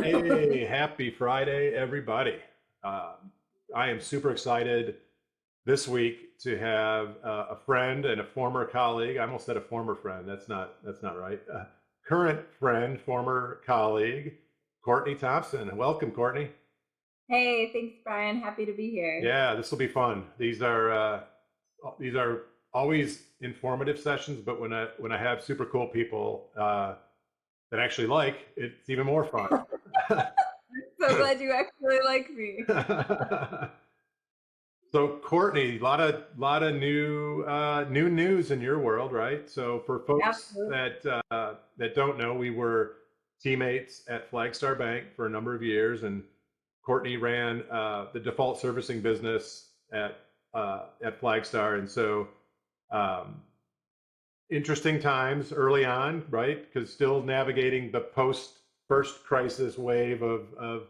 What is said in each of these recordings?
Hey, happy Friday, everybody. I am super excited this week to have a friend and a former colleague. I almost said a former friend. That's not right. Current friend, former colleague, Courtney Thompson. Welcome, Courtney. Hey, thanks, Brian. Happy to be here. Yeah, this will be fun. These are always informative sessions, but when I have super cool people that actually like, it's even more fun. So glad you actually like me. So Courtney, a lot of new news in your world, right? So for folks Absolutely. that don't know, we were teammates at Flagstar Bank for a number of years, and Courtney ran the default servicing business at Flagstar, and so um, interesting times early on, right? Because still navigating the post first crisis wave of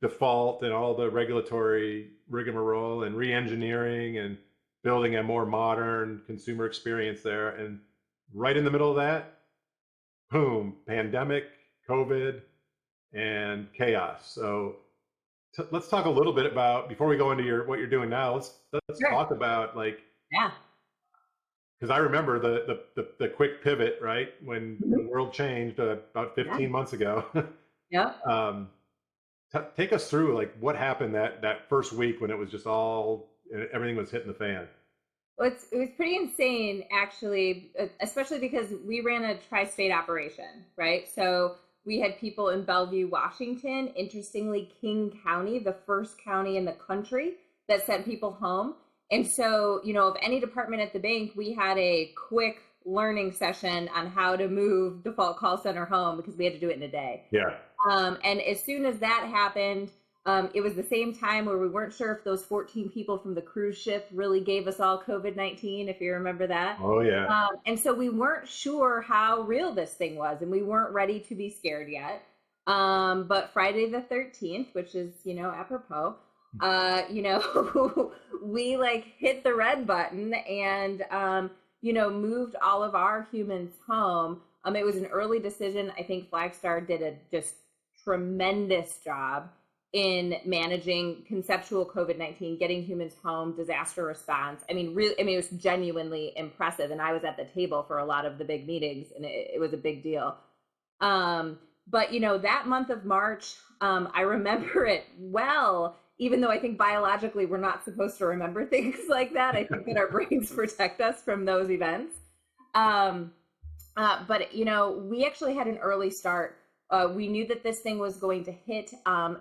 default and all the regulatory rigmarole and re-engineering and building a more modern consumer experience there. And right in the middle of that, boom, pandemic, COVID, and chaos. So let's talk a little bit about before we go into your what you're doing now. Let's Sure. talk about like Yeah. because I remember the quick pivot, right? When the Mhm. world changed about Yeah. 15 months ago. Yeah. um, take us through like what happened that first week when it was just all everything was hitting the fan. Well, it was pretty insane, actually, especially because we ran a tri-state operation, right? So we had people in Bellevue, Washington. Interestingly, King County, the first county in the country that sent people home. And so, of any department at the bank, we had a quick learning session on how to move default call center home because we had to do it in a day. Yeah. And as soon as that happened, it was the same time where we weren't sure if those 14 people from the cruise ship really gave us all COVID-19, if you remember that. Oh yeah. And so we weren't sure how real this thing was, and we weren't ready to be scared yet. But Friday the 13th, which is, apropos, we like hit the red button and, moved all of our humans home. It was an early decision. I think Flagstar did a just tremendous job in managing conceptual COVID-19, getting humans home, disaster response. I mean, really, it was genuinely impressive. And I was at the table for a lot of the big meetings, and it was a big deal. But, that month of March, I remember it well, even though I think biologically we're not supposed to remember things like that. I think that our brains protect us from those events. Um, but we actually had an early start. We knew that this thing was going to hit.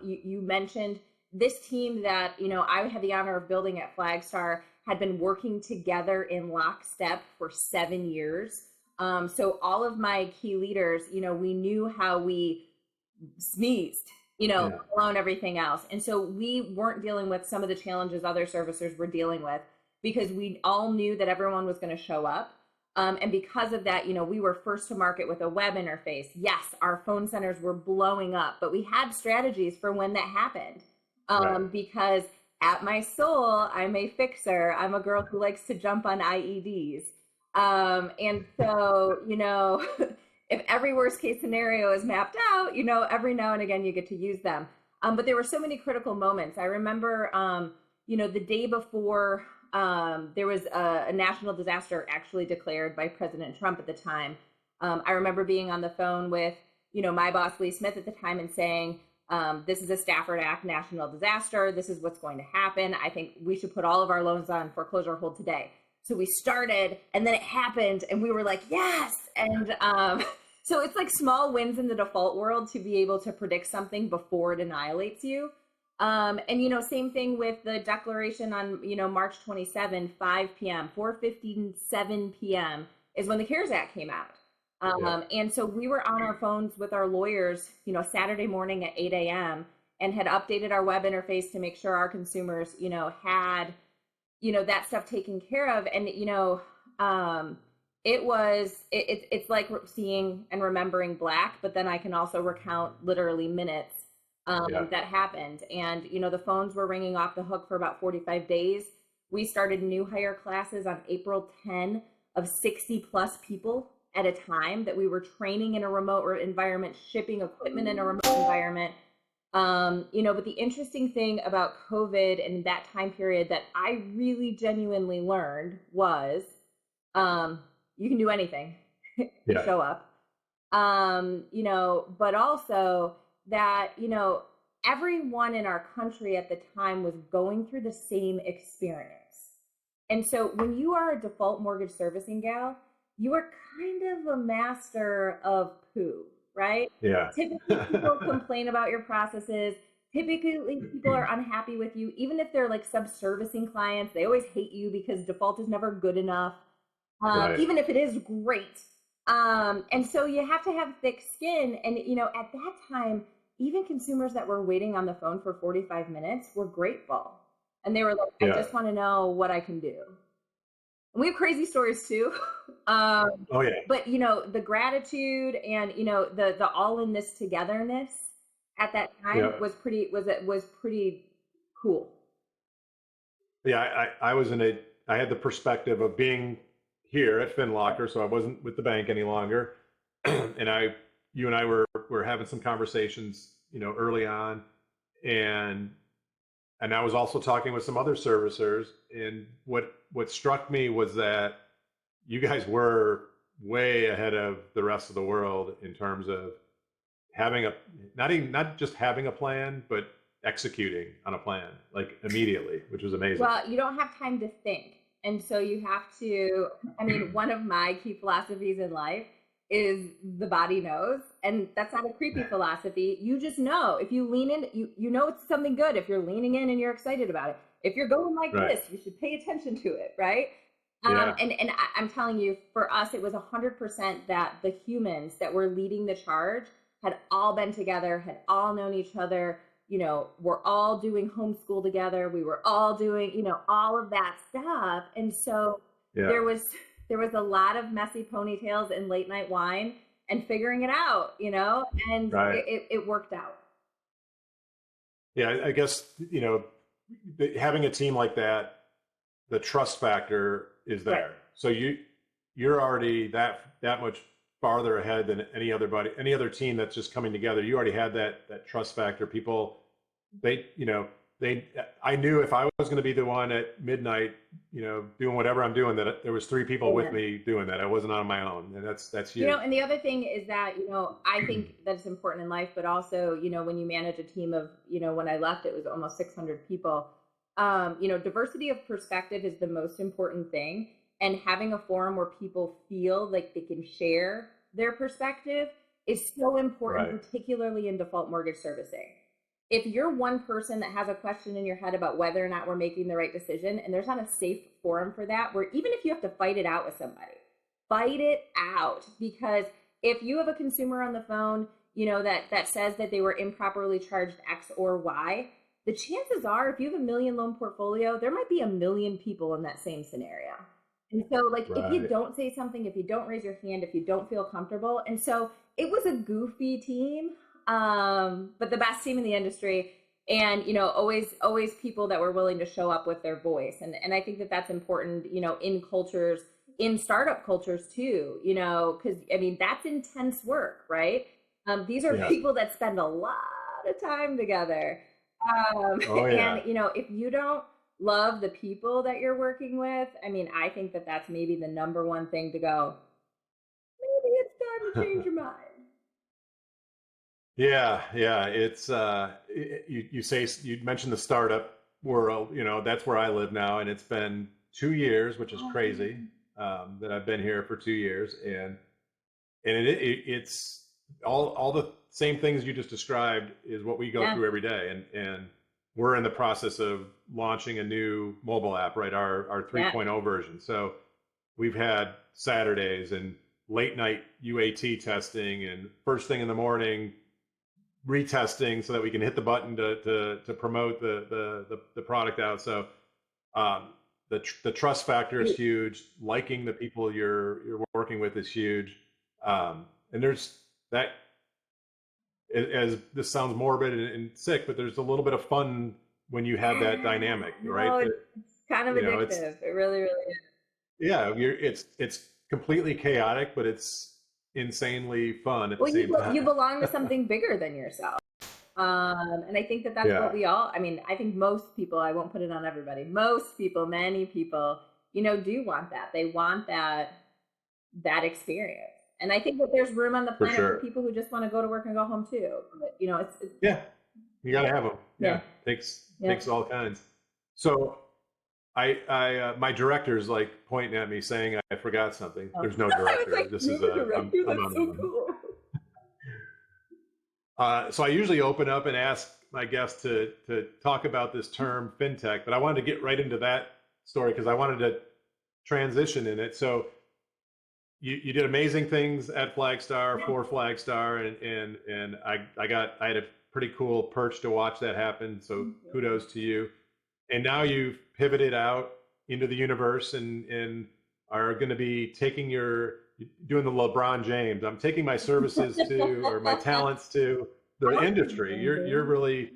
You mentioned this team that I had the honor of building at Flagstar had been working together in lockstep for 7 years. So all of my key leaders, we knew how we sneezed, let Yeah. alone everything else. And so we weren't dealing with some of the challenges other servicers were dealing with because we all knew that everyone was going to show up. And because of that, we were first to market with a web interface. Yes, our phone centers were blowing up, but we had strategies for when that happened. Right. Because at my soul, I'm a fixer. I'm a girl who likes to jump on IEDs. And so, if every worst case scenario is mapped out, every now and again you get to use them. But there were so many critical moments. I remember, the day before there was a national disaster actually declared by President Trump at the time. I remember being on the phone with, my boss, Lee Smith, at the time and saying, this is a Stafford Act national disaster. This is what's going to happen. I think we should put all of our loans on foreclosure hold today. So we started, and then it happened, and we were like, yes. And so it's like small wins in the default world to be able to predict something before it annihilates you. And same thing with the declaration on March 27, 5 p.m., 4:57 p.m. is when the CARES Act came out. Yeah. And so we were on our phones with our lawyers, Saturday morning at 8 a.m. and had updated our web interface to make sure our consumers, had that stuff taken care of. And it's like seeing and remembering black, but then I can also recount literally minutes Yeah. that happened. And the phones were ringing off the hook for about 45 days. We started new hire classes on April 10 of 60 plus people at a time, that we were training in a remote environment, shipping equipment in a remote environment. But the interesting thing about COVID and that time period that I really genuinely learned was, you can do anything. Yeah. Show up. But also that, everyone in our country at the time was going through the same experience. And so when you are a default mortgage servicing gal, you are kind of a master of poo, right? Yeah. Typically, people complain about your processes. Typically, people are unhappy with you. Even if they're like sub-servicing clients, they always hate you because default is never good enough, Right. even if it is great. And so you have to have thick skin. And, at that time, even consumers that were waiting on the phone for 45 minutes were grateful. And they were like, I Yeah. just want to know what I can do. And we have crazy stories too. Oh yeah. But the gratitude and the all in this togetherness at that time Yeah. was pretty cool. Yeah, I had the perspective of being here at FinLocker, so I wasn't with the bank any longer. And you and I were having some conversations, early on, and I was also talking with some other servicers, and what struck me was that you guys were way ahead of the rest of the world in terms of having not just having a plan, but executing on a plan like immediately, which was amazing. Well, you don't have time to think. And so you have to, one of my key philosophies in life is the body knows. And that's not a creepy philosophy. You just know. If you lean in, you know it's something good if you're leaning in and you're excited about it. If you're going like Right. this, you should pay attention to it, right? Yeah. And I'm telling you, for us, it was 100% that the humans that were leading the charge had all been together, had all known each other. We're all doing homeschool together. We were all doing, all of that stuff. And so Yeah. there was a lot of messy ponytails and late night wine and figuring it out, and Right. it worked out. Yeah, I guess, having a team like that, the trust factor is there. Right. So you're already that much farther ahead than any other team that's just coming together. You already had that trust factor. People, I knew if I was going to be the one at midnight, doing whatever I'm doing, that there was 3 people with me doing that. I wasn't on my own, and that's huge. And the other thing is that, I think that's important in life, but also, when you manage a team of, when I left, it was almost 600 people. Diversity of perspective is the most important thing. And having a forum where people feel like they can share their perspective is so important, Right. particularly in default mortgage servicing. If you're one person that has a question in your head about whether or not we're making the right decision, and there's not a safe forum for that, where even if you have to fight it out with somebody, fight it out. Because if you have a consumer on the phone, that says that they were improperly charged X or Y, the chances are, if you have a $1 million loan portfolio, there might be 1 million people in that same scenario. And so, if you Right. don't say something, if you don't raise your hand, if you don't feel comfortable. And so it was a goofy team, but the best team in the industry. And, always people that were willing to show up with their voice. And I think that that's important, in cultures, in startup cultures too, because, that's intense work, right? These are Yeah. people that spend a lot of time together. Oh yeah. And, if you don't love the people that you're working with, I think that that's maybe the number one thing to go, maybe it's time to change your mind. Yeah, it's you mentioned the startup world, that's where I live now, and it's been 2 years, which is crazy, that I've been here for 2 years, and it's all the same things you just described is what we go through every day, and we're in the process of launching a new mobile app, right? Our 3.0 version. So we've had Saturdays and late night UAT testing, and first thing in the morning retesting so that we can hit the button to promote the product out. So the trust factor is huge. Liking the people you're working with is huge. And there's that, as this sounds morbid and sick, but there's a little bit of fun when you have that dynamic, right? It's kind of addictive. It really, really is. Yeah, it's completely chaotic, but it's insanely fun at the Well, same time. you belong to something bigger than yourself. And I think that that's what Yeah, we all, I mean, I think most people, I won't put it on everybody, most people, many people, do want that. They want that experience. And I think that there's room on the for planet for sure. people who just want to go to work and go home too. But, it's Yeah, you got to have them. yeah, Yeah, takes yeah. all kinds. So my director's like pointing at me saying I forgot something. Oh. There's no I was director. like, This you're is the a director. I'm That's on so my own. cool. So I usually open up and ask my guests to talk about this term fintech, but I wanted to get right into that story because I wanted to transition in it. So you did amazing things at Flagstar, for Flagstar, and I had a pretty cool perch to watch that happen. So kudos to you. And now you've pivoted out into the universe and are going to be doing the LeBron James. I'm taking my services to, or my talents to the industry. You're really,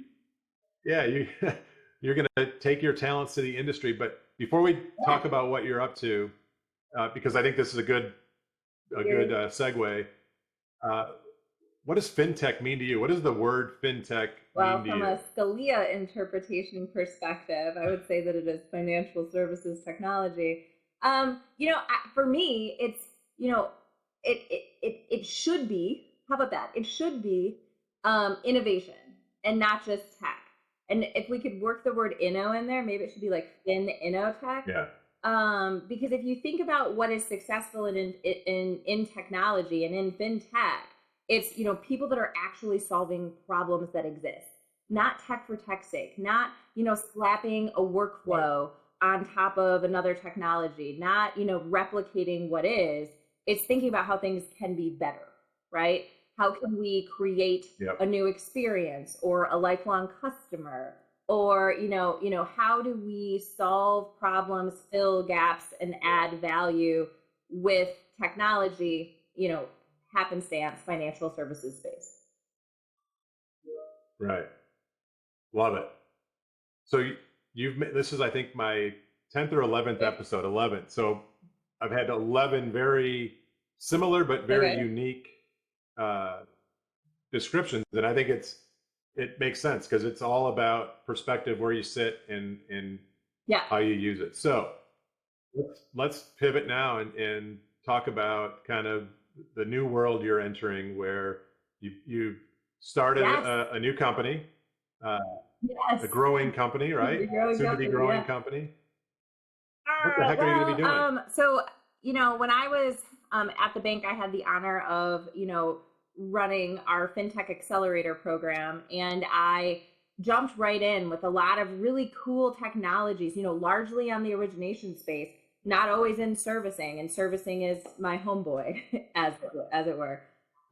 yeah, you're going to take your talents to the industry. But before we talk about what you're up to, because I think this is a good segue. What does fintech mean to you? What does the word fintech Well, mean to from you? a Scalia interpretation perspective, I would say that it is financial services technology. For me, it's it should be. How about that? It should be innovation and not just tech. And if we could work the word inno in there, maybe it should be like innotech. Yeah. Because if you think about what is successful in technology and in fintech, it's people that are actually solving problems that exist, not tech for tech's sake, not slapping a workflow on top of another technology, not replicating what is. It's thinking about how things can be better, right? How can we create Yep. a new experience or a lifelong customer? Or how do we solve problems, fill gaps, and add value with technology? Happenstance, financial services space. Right. Love it. So this is, I think, my 10th or 11th episode. 11th. So I've had 11 very similar but very unique descriptions, and I think it makes sense because it's all about perspective, where you sit and how you use it. So let's pivot now and talk about kind of the new world you're entering, where you started a new company, a growing company, right? Soon to be growing company. What the heck are you going to be doing? So when I was at the bank, I had the honor of running our FinTech Accelerator program, and I jumped right in with a lot of really cool technologies, largely on the origination space, not always in servicing, and servicing is my homeboy, as it were.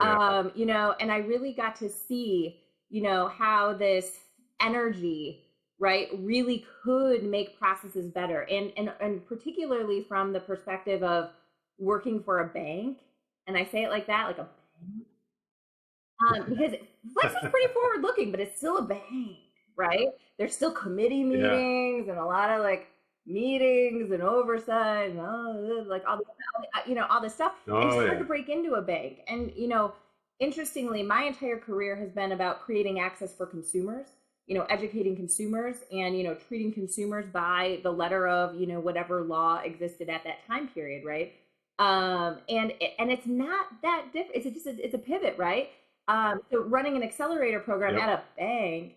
Yeah. And I really got to see, how this energy, right, really could make processes better, and particularly from the perspective of working for a bank, and I say it like that, like a bank. Because Flex is pretty forward looking, but it's still a bank, right? There's still committee meetings and a lot of meetings and oversight and all this stuff. And it's hard to break into a bank. And interestingly, my entire career has been about creating access for consumers, educating consumers, and treating consumers by the letter of whatever law existed at that time period, right? And it's not that different. It's a pivot, right? So running an accelerator program at a bank,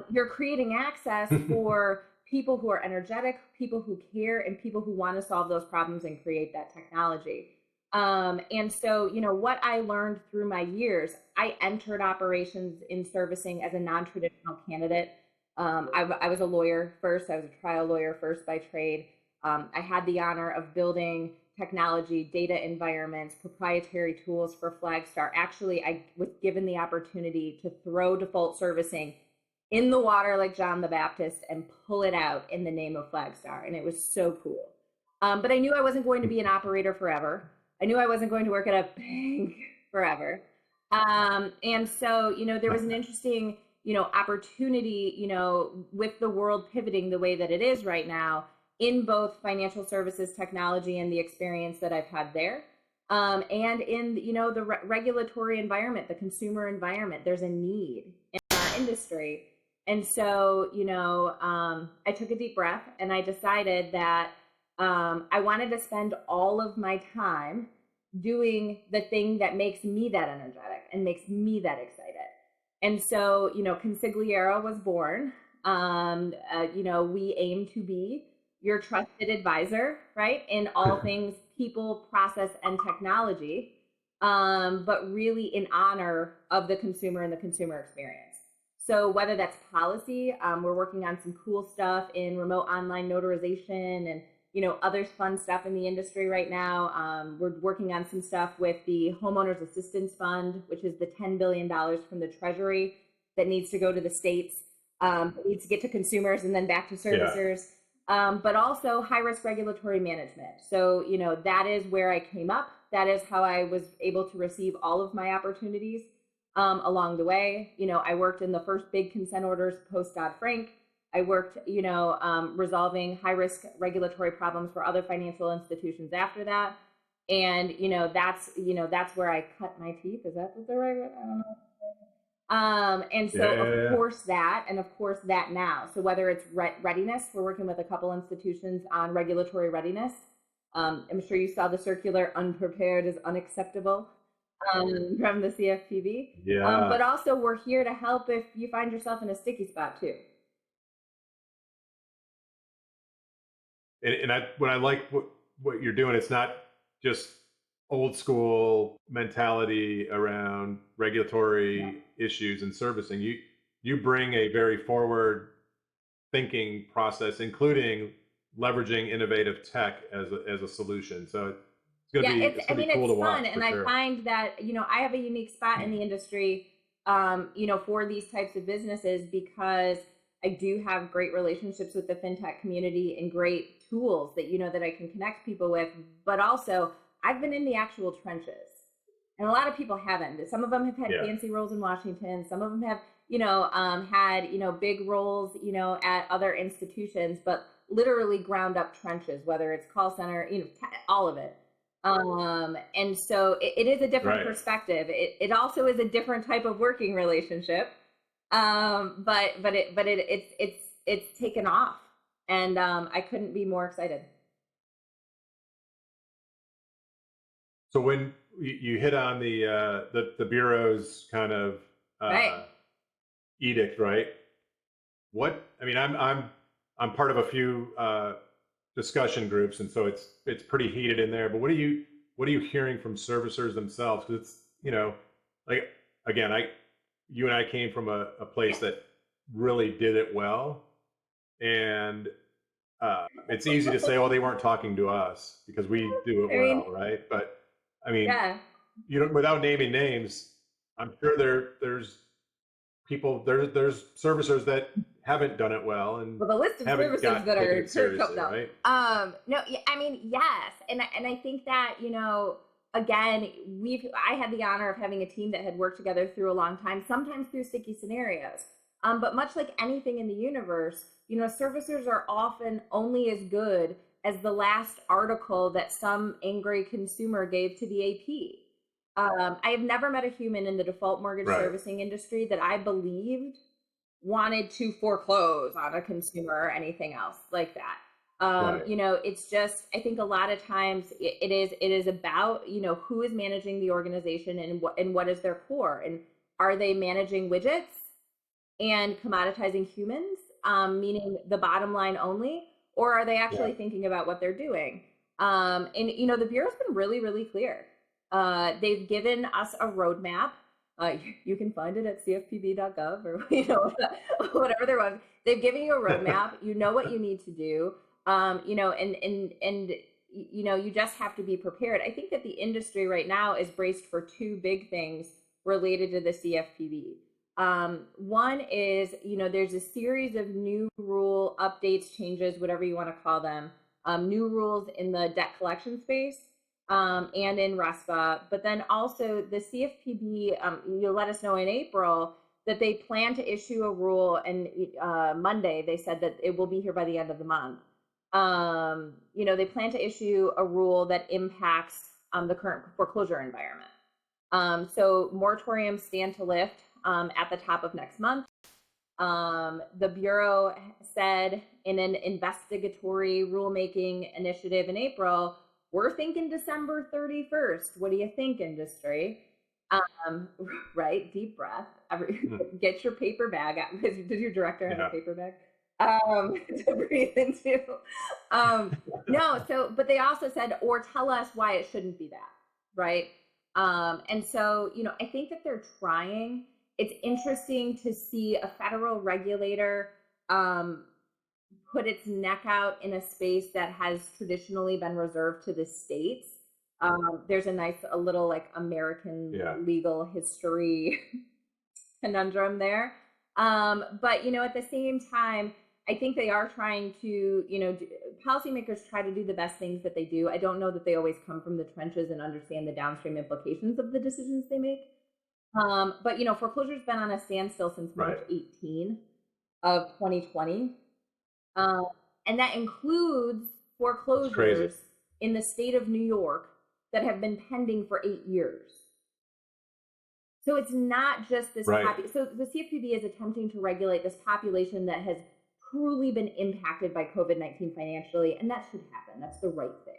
you're creating access for people who are energetic, people who care, and people who want to solve those problems and create that technology. And so, what I learned through my years, I entered operations in servicing as a non-traditional candidate. I was a lawyer first. I was a trial lawyer first by trade. I had the honor of building technology, data environments, proprietary tools for Flagstar. Actually, I was given the opportunity to throw default servicing in the water like John the Baptist and pull it out in the name of Flagstar. And it was so cool. But I knew I wasn't going to be an operator forever. I knew I wasn't going to work at a bank forever. And so, there was an interesting, opportunity, with the world pivoting the way that it is right now, in both financial services technology and the experience that I've had there. And in, the regulatory environment, the consumer environment, there's a need in our industry. And so, I took a deep breath and I decided that I wanted to spend all of my time doing the thing that makes me that energetic and makes me that excited. And so, Consigliera was born. We aim to be your trusted advisor, right, in all things people, process, and technology, but really in honor of the consumer and the consumer experience. So whether that's policy, we're working on some cool stuff in remote online notarization and other fun stuff in the industry right now. We're working on some stuff with the Homeowners Assistance Fund, which is the $10 billion from the Treasury that needs to go to the states, needs to get to consumers and then back to servicers. But also high-risk regulatory management. So, that is where I came up. That is how I was able to receive all of my opportunities along the way. I worked in the first big consent orders post Dodd-Frank. I worked, resolving high-risk regulatory problems for other financial institutions after that. And, that's where I cut my teeth. Is that what the right word? I don't know. And so, of course, that, and of course, that now. So whether it's readiness, we're working with a couple institutions on regulatory readiness. I'm sure you saw the circular, unprepared is unacceptable, from the CFPB. Yeah. But also, we're here to help if you find yourself in a sticky spot, too. And what I like what you're doing, it's not just old school mentality around regulatory issues and servicing. You bring a very forward thinking process, including leveraging innovative tech as a solution. So it's going to be cool to watch. It's fun, and I find that I have a unique spot in the industry, for these types of businesses because I do have great relationships with the fintech community and great tools that that I can connect people with, but also I've been in the actual trenches, and a lot of people haven't. Some of them have had fancy roles in Washington. Some of them have, had, big roles, at other institutions, but literally ground up trenches, whether it's call center, all of it. And so it is a different perspective. It also is a different type of working relationship. But it's taken off, and I couldn't be more excited. So when you hit on the Bureau's kind of edict, right? I'm part of a few discussion groups, and so it's pretty heated in there. But what are you hearing from servicers themselves? Because it's like again, you and I came from a place that really did it well, and it's easy to say, "Oh, they weren't talking to us," because we do it well, right? But without naming names, I'm sure there's people, there's servicers that haven't done it well, and the list of servicers that are seriously, right? Yes, and I think that again, I had the honor of having a team that had worked together through a long time, sometimes through sticky scenarios. But much like anything in the universe, servicers are often only as good as the last article that some angry consumer gave to the AP. I have never met a human in the default mortgage servicing industry that I believed wanted to foreclose on a consumer or anything else like that. It's just, I think a lot of times it is about, who is managing the organization and what is their core, and are they managing widgets and commoditizing humans, meaning the bottom line only, or are they actually thinking about what they're doing? The Bureau's been really, really clear. They've given us a roadmap. You can find it at cfpb.gov or whatever there was. They've given you a roadmap. You know what you need to do. You just have to be prepared. I think that the industry right now is braced for two big things related to the CFPB. One is, there's a series of new rule updates, changes, whatever you want to call them, new rules in the debt collection space, and in RESPA. But then also the CFPB, you'll let us know in April that they plan to issue a rule, and Monday they said that it will be here by the end of the month, They plan to issue a rule that impacts the current foreclosure environment. So moratoriums stand to lift at the top of next month. The Bureau said in an investigatory rulemaking initiative in April, we're thinking December 31st. What do you think, industry? Right? Deep breath. Get your paper bag out. Does your director have a paper bag to breathe into? But they also said, or tell us why it shouldn't be that, right? And so, I think that they're trying. It's interesting to see a federal regulator put its neck out in a space that has traditionally been reserved to the states. There's a little like American legal history conundrum there. But, at the same time, I think they are trying to, policymakers try to do the best things that they do. I don't know that they always come from the trenches and understand the downstream implications of the decisions they make. But, foreclosure's been on a standstill since March 18 of 2020. And that includes foreclosures in the state of New York that have been pending for 8 years. So it's not just this. So the CFPB is attempting to regulate this population that has truly been impacted by COVID-19 financially, and that should happen. That's the right thing.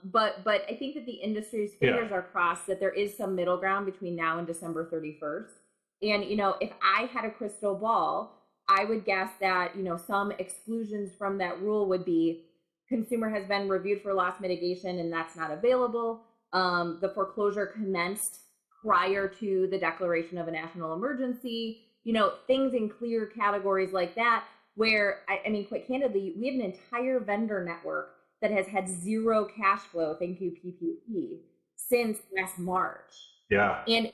But I think that the industry's fingers are crossed that there is some middle ground between now and December 31st. And, if I had a crystal ball, I would guess that, some exclusions from that rule would be consumer has been reviewed for loss mitigation and that's not available. The foreclosure commenced prior to the declaration of a national emergency, things in clear categories like that, where, quite candidly, we have an entire vendor network that has had zero cash flow, thank you, PPP, since last March. And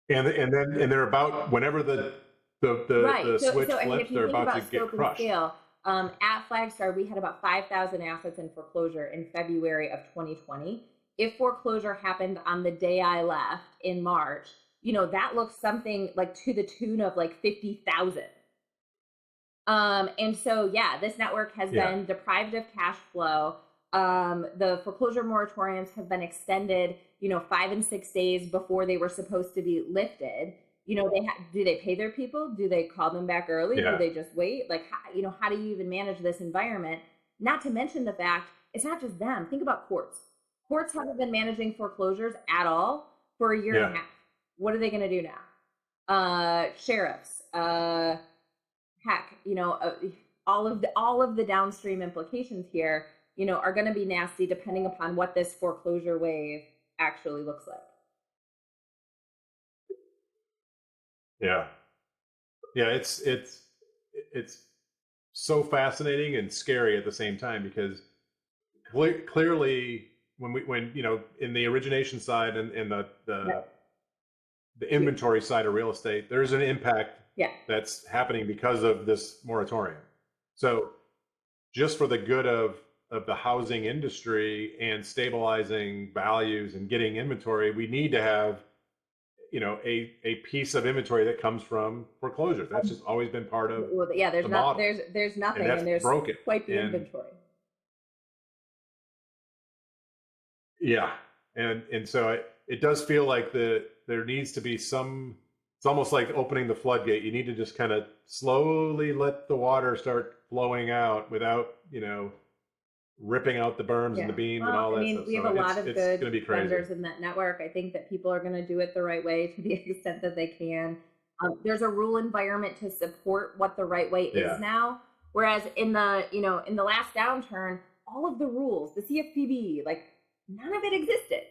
they're about, whenever the switch flips, they're about to get crushed. Scale, at Flagstar, we had about 5,000 assets in foreclosure in February of 2020. If foreclosure happened on the day I left in March, that looks something like to the tune of like 50,000. And so, this network has been deprived of cash flow. The foreclosure moratoriums have been extended, 5 and 6 days before they were supposed to be lifted. Do they pay their people? Do they call them back early? Do they just wait? Like, how do you even manage this environment? Not to mention the fact, it's not just them. Think about courts. Courts haven't been managing foreclosures at all for a year and a half. What are they going to do now? Sheriffs, heck, all of the downstream implications here, are going to be nasty depending upon what this foreclosure wave actually looks like. It's so fascinating and scary at the same time, because clearly when in the origination side and the inventory side of real estate, there's an impact that's happening because of this moratorium. So just for the good of the housing industry and stabilizing values and getting inventory, we need to have a piece of inventory that comes from foreclosures. That's just always been part of there's the model. There's nothing, and there's broken. Quite the inventory. And so it does feel like there needs to be some. It's almost like opening the floodgate. You need to just kind of slowly let the water start flowing out without ripping out the berms and the beams and all that stuff. We have a lot of good vendors in that network. I think that people are going to do it the right way to the extent that they can. There's a rule environment to support what the right way is now. Whereas in the last downturn, all of the rules, the CFPB, like none of it existed.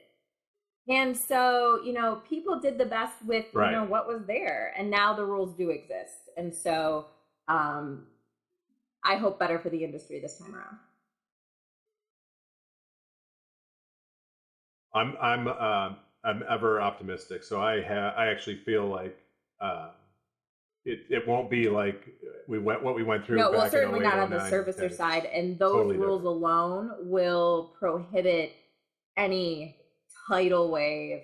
And so, people did the best with, what was there. And now the rules do exist. And so I hope better for the industry this time around. I'm ever optimistic. So I actually feel like it won't be like what we went through. No, well, certainly not on the servicer side. And those totally rules alone will prohibit any tidal wave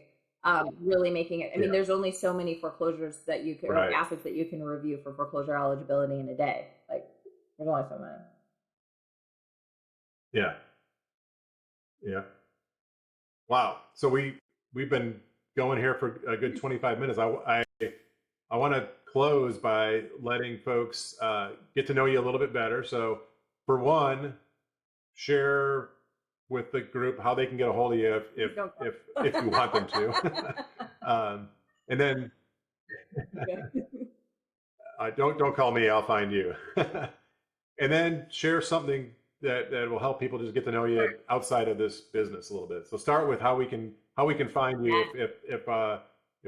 really making it. I mean, there's only so many foreclosures that you can, or assets that you can review for foreclosure eligibility in a day. Like There's only so many. Yeah. Yeah. Wow. So we've been going here for a good 25 minutes. I want to close by letting folks get to know you a little bit better. So, for one, share with the group how they can get a hold of you if you want them to. And then don't call me. I'll find you. And then share something that will help people just get to know you outside of this business a little bit. So start with how we can find you if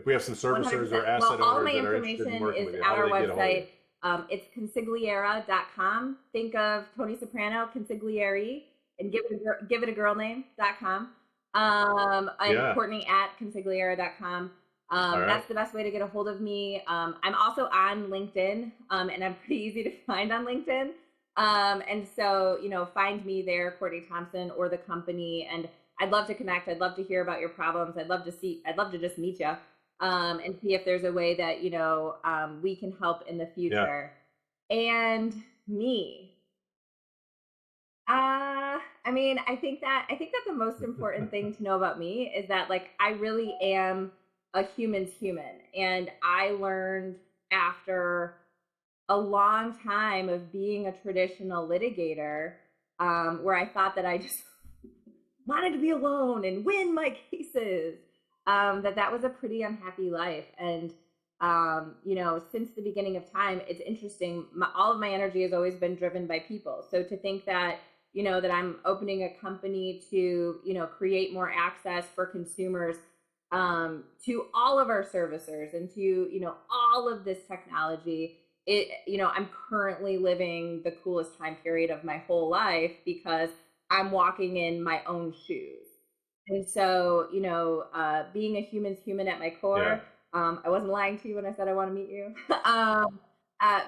we have some servicers 100%. or asset Well, all owners my that are interested in information working is with you. at How our do they get a hold of you? website. It's consigliera.com. Think of Tony Soprano, consigliere, and give it a girl name.com. I'm Courtney at consigliera.com. That's the best way to get a hold of me. I'm also on LinkedIn, and I'm pretty easy to find on LinkedIn. And so, find me there, Courtney Thompson, or the company. And I'd love to connect. I'd love to hear about your problems. I'd love to just meet you, and see if there's a way that, we can help in the future. Yeah. And me, I think that the most important thing to know about me is that, like, I really am a human's human. And I learned after a long time of being a traditional litigator, where I thought that I just wanted to be alone and win my cases, that was a pretty unhappy life. And, since the beginning of time, it's interesting. All of my energy has always been driven by people. So to think that, that I'm opening a company to, create more access for consumers, to all of our servicers and to, all of this technology, I'm currently living the coolest time period of my whole life because I'm walking in my own shoes. And so, being a human's human at my core, I wasn't lying to you when I said I want to meet you. But I'm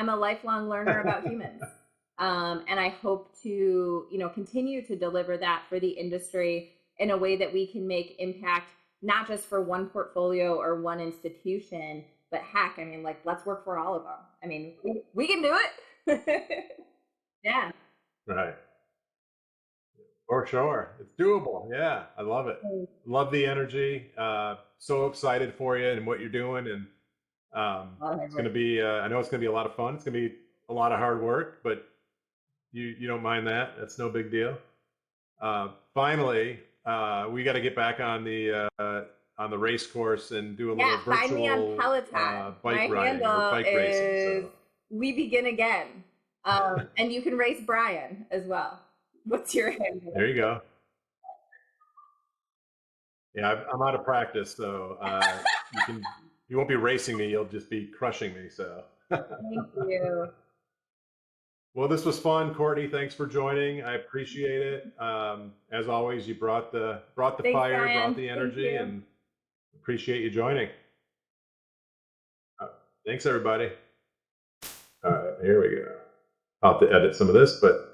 a lifelong learner about humans. And I hope to, continue to deliver that for the industry in a way that we can make impact, not just for one portfolio or one institution, but heck, let's work for all of them. We can do it. Yeah. Right. For sure. It's doable. Yeah. I love it. Love the energy. So excited for you and what you're doing. And it's going to be, I know it's going to be a lot of fun. It's going to be a lot of hard work, but you don't mind that. That's no big deal. Finally, we got to get back on the race course and do a little virtual find me on Peloton. Bike My riding or bike racing. So. We begin again. And you can race Brian as well. What's your handle? There you go. Yeah, I'm out of practice, so you won't be racing me. You'll just be crushing me. So. Thank you. Well, this was fun, Courtney. Thanks for joining. I appreciate it. As always, you brought the fire, Brian. brought the energy, and appreciate you joining. Thanks, everybody. All right, here we go. I'll have to edit some of this, but